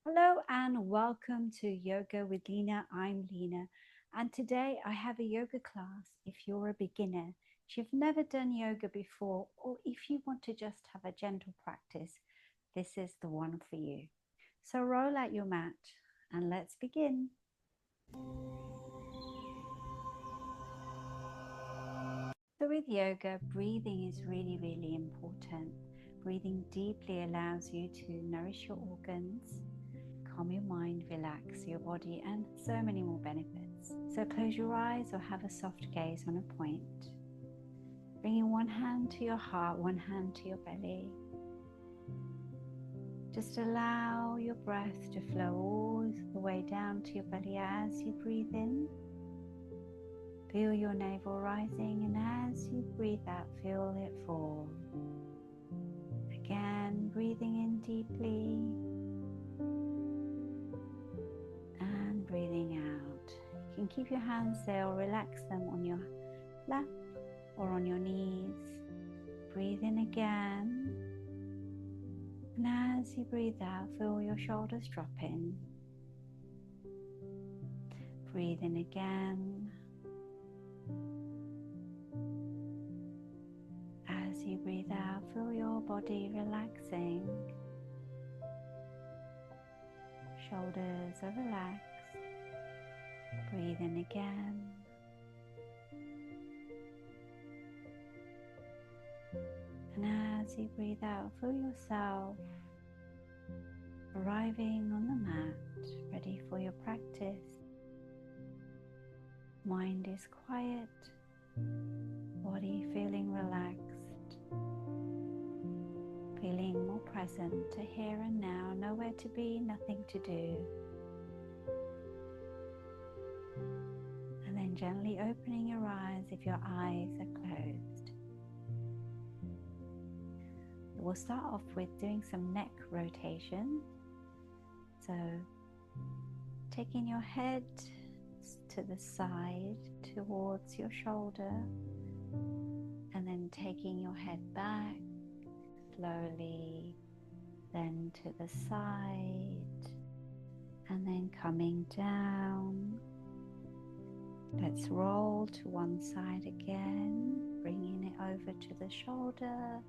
Hello and welcome to Yoga with Lina. I'm Lina, and today I have a yoga class. If you're a beginner, if you've never done yoga before, or if you want to just have a gentle practice, this is the one for you. So roll out your mat and let's begin. So, with yoga, breathing is really, really important. Breathing deeply allows you to nourish your organs, calm your mind, relax your body, and so many more benefits. So close your eyes or have a soft gaze on a point. Bringing one hand to your heart, one hand to your belly. Just allow your breath to flow all the way down to your belly as you breathe in. Feel your navel rising, and as you breathe out, feel it fall. Again, breathing in deeply and breathing out. You can keep your hands there or relax them on your lap or on your knees. Breathe in again. And as you breathe out, feel your shoulders drop in. Breathe in again. As you breathe out, feel your body relaxing. Shoulders are relaxed. Breathe in again. And as you breathe out, feel yourself arriving on the mat, ready for your practice. Mind is quiet, body feeling relaxed, feeling more present to here and now, nowhere to be, nothing to do. And then gently opening your eyes if your eyes are closed. We'll start off with doing some neck rotation. So taking your head to the side towards your shoulder, and then taking your head back slowly, then to the side, and then coming down. Let's roll to one side again, bringing it over to the shoulder,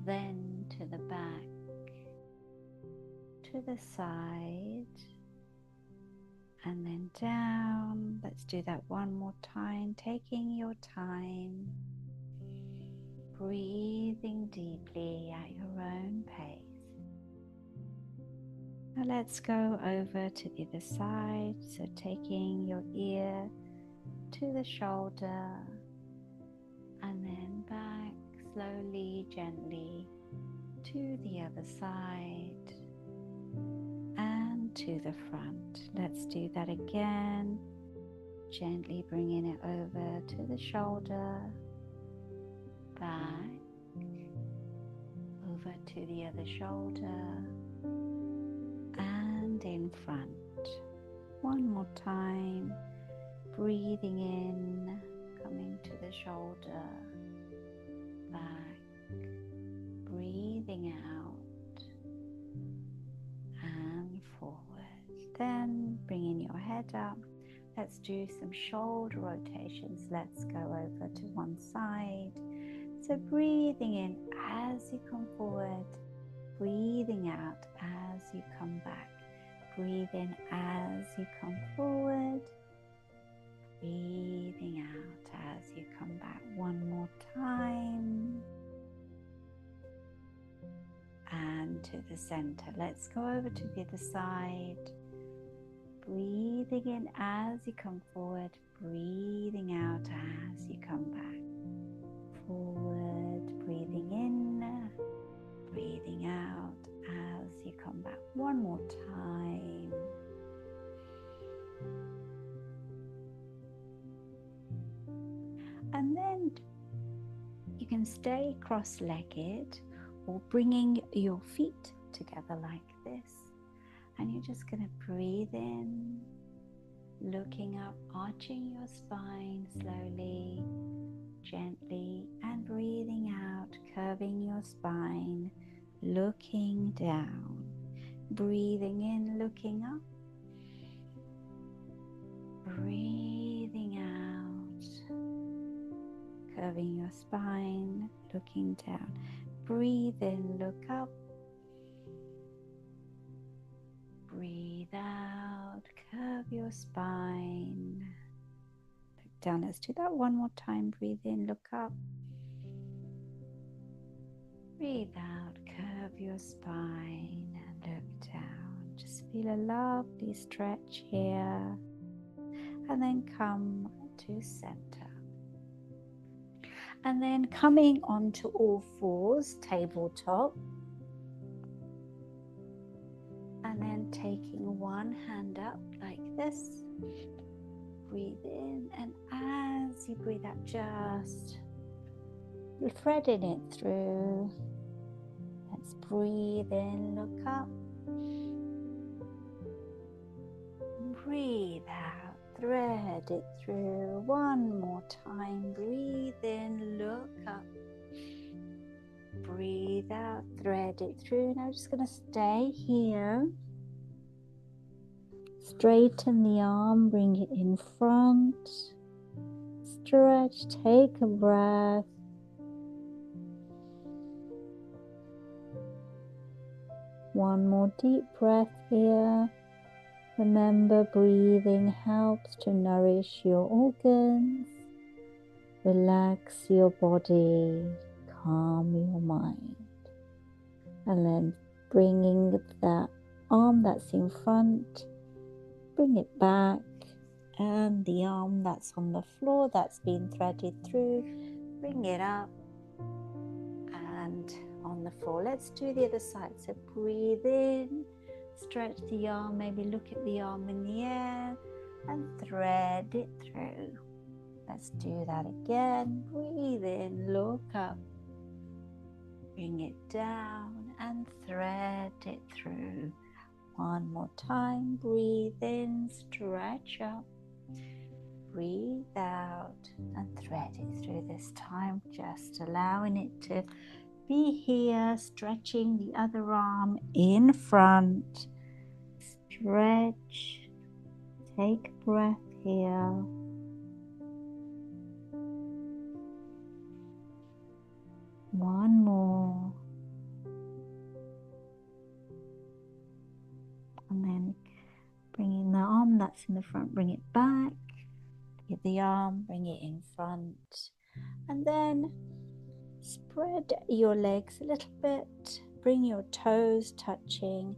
then to the back, to the side, and then down. Let's do that one more time, taking your time, breathing deeply at your own pace. Now let's go over to the other side, so taking your ear to the shoulder and then back slowly, gently to the other side and to the front. Let's do that again, gently bringing it over to the shoulder, back, over to the other shoulder and in front. One more time, breathing in, coming to the shoulder, back, breathing out and forward. Then bringing your head up. Let's do some shoulder rotations. Let's go over to one side. So breathing in as you come forward, breathing out as you come back. Breathe in as you come forward, breathing out as you come back. One more time. And to the center. Let's go over to the other side. Breathing in as you come forward, breathing out as you come back. Forward, breathing in, breathing out as you come back. One more time. And then you can stay cross-legged or bringing your feet together like this. And you're just going to breathe in, looking up, arching your spine slowly, gently, and breathing out, curving your spine, looking down. Breathing in, looking up. Breathing out. Curving your spine, looking down. Breathe in, look up. Breathe out, curve your spine. Look down. Let's do that one more time. Breathe in, look up. Breathe out, curve your spine and look down. Just feel a lovely stretch here. And then come to center. And then coming onto all fours, tabletop. And then taking one hand up like this. Breathe in, and as you breathe out, just threading it through. Let's breathe in, look up. Breathe out, thread it through. One more time. Breathe in, look up. Breathe out, thread it through. Now just going to stay here. Straighten the arm, bring it in front. Stretch, take a breath. One more deep breath here. Remember, breathing helps to nourish your organs, relax your body, calm your mind. And then bringing that arm that's in front, bring it back, and the arm that's on the floor that's been threaded through, bring it up and on the floor. Let's do the other side. So breathe in, stretch the arm, maybe look at the arm in the air and thread it through. Let's do that again. Breathe in, look up, bring it down and thread it through. One more time. Breathe in, stretch up, breathe out and thread it through this time, just allowing it to be here, stretching the other arm in front. Stretch, take a breath here. One more. And then bringing the arm that's in the front, bring it back. Get the arm, bring it in front. And then spread your legs a little bit. Bring your toes touching.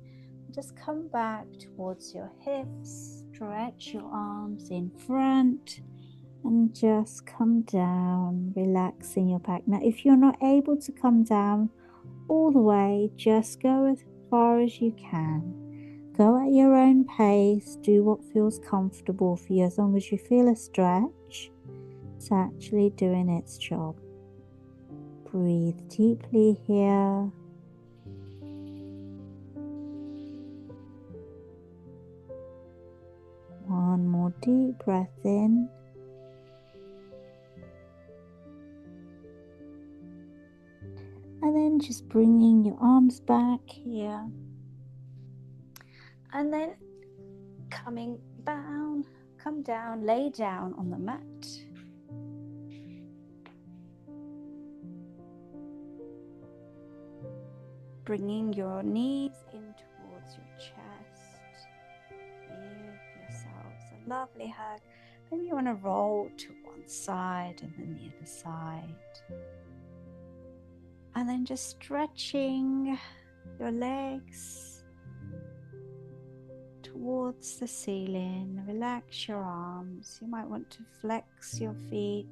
Just come back towards your hips. Stretch your arms in front. And just come down, relaxing your back. Now, if you're not able to come down all the way, just go as far as you can. Go at your own pace, do what feels comfortable for you. As long as you feel a stretch, it's actually doing its job. Breathe deeply here. One more deep breath in. And then just bringing your arms back here. And then come down, lay down on the mat. Bringing your knees in towards your chest. Give yourselves a lovely hug. Maybe you want to roll to one side and then the other side. And then just stretching your legs towards the ceiling. Relax your arms. You might want to flex your feet.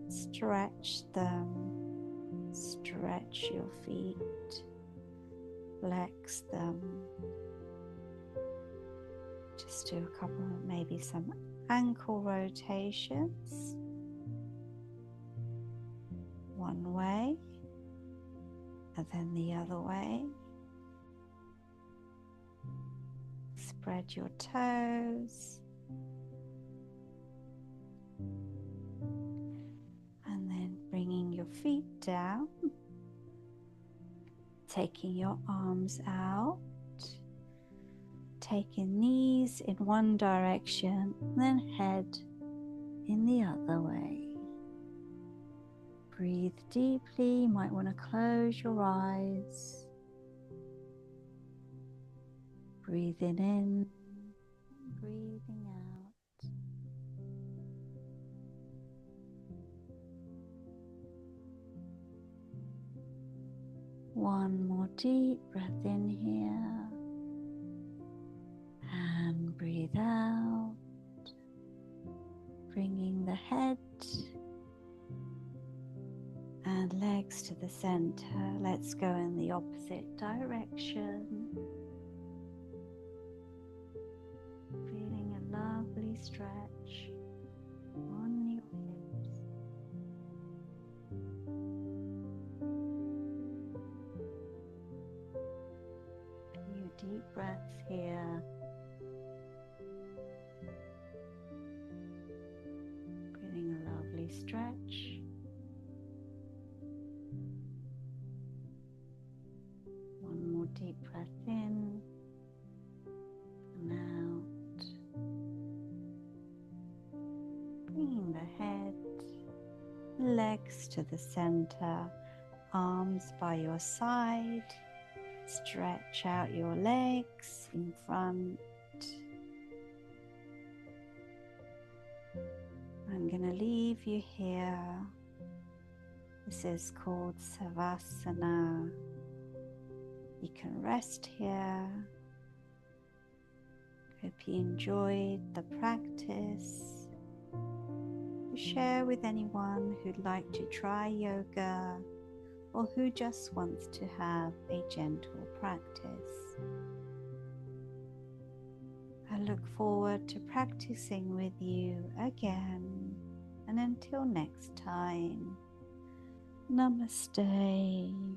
Stretch them. Stretch your feet. Flex them. Just do a couple of maybe some ankle rotations. One way. And then the other way. Spread your toes. And then bringing your feet down. Taking your arms out. taking knees in one direction, then head in the other way. Breathe deeply. You might want to close your eyes. Breathing in, breathing out. One more deep breath in here. And breathe out. Bringing the head and legs to the center. Let's go in the opposite direction. Feeling a lovely stretch on your hips. A few deep breaths here. Feeling a lovely stretch. Deep breath in and out. Bringing the head, legs to the center, arms by your side. Stretch out your legs in front. I'm going to leave you here. This is called Savasana. You can rest here. Hope you enjoyed the practice. Share with anyone who'd like to try yoga or who just wants to have a gentle practice. I look forward to practicing with you again, and until next time, Namaste.